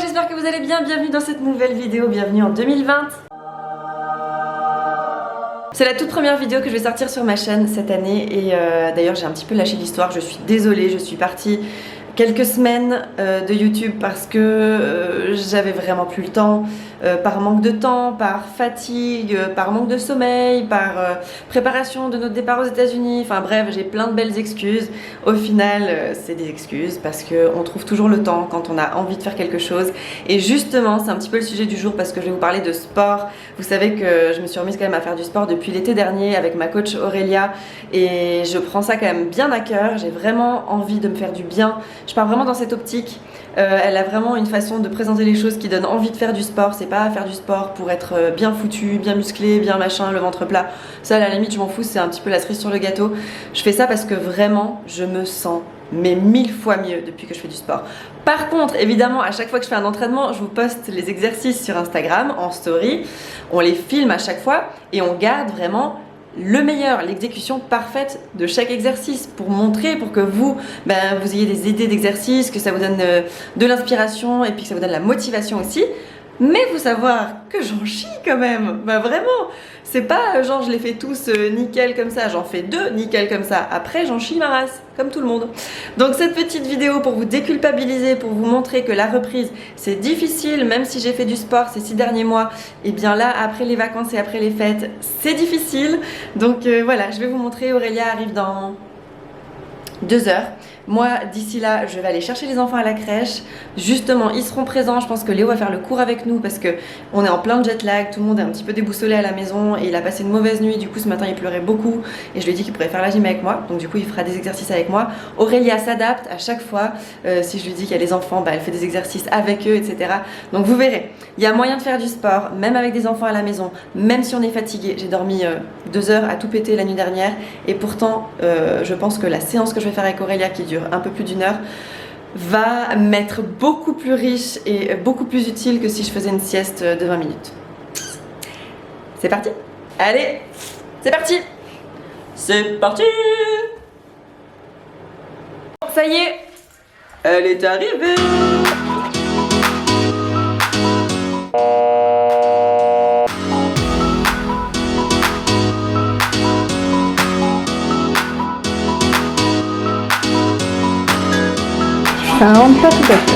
j'espère que vous allez bien, bienvenue dans cette nouvelle vidéo, bienvenue en 2020. C'est la toute première vidéo que je vais sortir sur ma chaîne cette année et d'ailleurs j'ai un petit peu lâché l'histoire, je suis désolée, je suis partie quelques semaines de YouTube parce que j'avais vraiment plus le temps, par manque de temps, par fatigue, par manque de sommeil, par préparation de notre départ aux États-Unis. Enfin bref, j'ai plein de belles excuses. Au final, c'est des excuses parce qu'on trouve toujours le temps quand on a envie de faire quelque chose. Et justement, c'est un petit peu le sujet du jour parce que je vais vous parler de sport. Vous savez que je me suis remise quand même à faire du sport depuis l'été dernier avec ma coach Aurélia et je prends ça quand même bien à cœur. J'ai vraiment envie de me faire du bien. Je pars vraiment dans cette optique. Elle a vraiment une façon de présenter les choses qui donne envie de faire du sport. C'est pas faire du sport pour être bien foutu, bien musclé, bien machin, le ventre plat. Ça à la limite je m'en fous, c'est un petit peu la cerise sur le gâteau. Je fais ça parce que vraiment je me sens mais 1000 fois mieux depuis que je fais du sport. Par contre, évidemment, à chaque fois que je fais un entraînement, je vous poste les exercices sur Instagram en story. On les filme à chaque fois et on garde vraiment le meilleur, l'exécution parfaite de chaque exercice pour montrer, pour que vous, vous ayez des idées d'exercice, que ça vous donne de l'inspiration et puis que ça vous donne la motivation aussi. Mais faut savoir que j'en chie quand même, vraiment. C'est pas genre je les fais tous nickel comme ça, j'en fais deux nickel comme ça. Après j'en chie ma race, comme tout le monde. Donc cette petite vidéo pour vous déculpabiliser, pour vous montrer que la reprise c'est difficile, même si j'ai fait du sport ces 6 derniers mois, et bien là après les vacances et après les fêtes, c'est difficile. Donc voilà, je vais vous montrer, Aurélia arrive dans 2 heures. Moi, d'ici là, je vais aller chercher les enfants à la crèche. Justement, ils seront présents. Je pense que Léo va faire le cours avec nous parce que on est en plein jet lag. Tout le monde est un petit peu déboussolé à la maison et il a passé une mauvaise nuit. Du coup, ce matin, il pleurait beaucoup et je lui ai dit qu'il pourrait faire la gym avec moi. Donc, du coup, il fera des exercices avec moi. Aurélia s'adapte à chaque fois. Si je lui dis qu'il y a les enfants, elle fait des exercices avec eux, etc. Donc, vous verrez, il y a moyen de faire du sport, même avec des enfants à la maison, même si on est fatigué. J'ai dormi 2 heures à tout péter la nuit dernière et pourtant, je pense que la séance que je vais faire avec Aurélia qui dure un peu plus d'1 heure va m'être beaucoup plus riche et beaucoup plus utile que si je faisais une sieste de 20 minutes. C'est parti? Allez, c'est parti! C'est parti! Ça y est, elle est arrivée! Ça rentre pas tout à fait.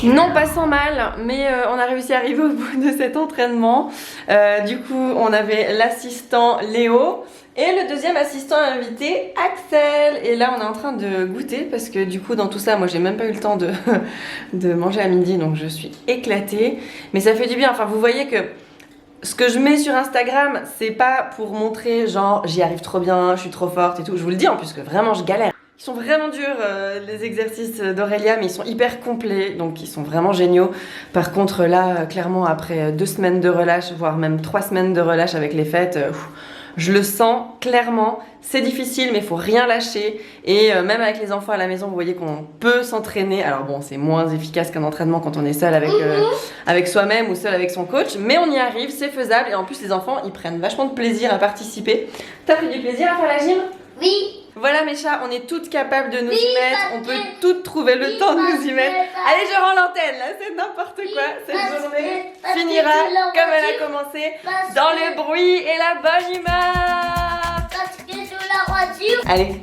Non pas sans mal, mais on a réussi à arriver au bout de cet entraînement. Du coup, on avait l'assistant Léo et le deuxième assistant invité, Axel. Et là, on est en train de goûter parce que du coup, dans tout ça, moi, j'ai même pas eu le temps de manger à midi, donc je suis éclatée. Mais ça fait du bien. Enfin, vous voyez que ce que je mets sur Instagram, c'est pas pour montrer genre j'y arrive trop bien, je suis trop forte et tout. Je vous le dis en plus que vraiment, je galère. Ils sont vraiment durs les exercices d'Aurélia, mais ils sont hyper complets, donc ils sont vraiment géniaux. Par contre là, clairement après 2 semaines de relâche, voire même 3 semaines de relâche avec les fêtes, je le sens clairement. C'est difficile, mais il faut rien lâcher. Et même avec les enfants à la maison, vous voyez qu'on peut s'entraîner. Alors bon, c'est moins efficace qu'un entraînement quand on est seul avec soi-même ou seul avec son coach, mais on y arrive, c'est faisable. Et en plus, les enfants, ils prennent vachement de plaisir à participer. T'as pris du plaisir à faire la gym? Oui. Voilà mes chats, on est toutes capables de nous y mettre, on peut toutes trouver le temps de nous y mettre. Allez, je rends l'antenne, là c'est n'importe quoi. Cette journée finira comme elle a commencé, dans le bruit et la bonne humeur. Parce que sur la voiture. Allez.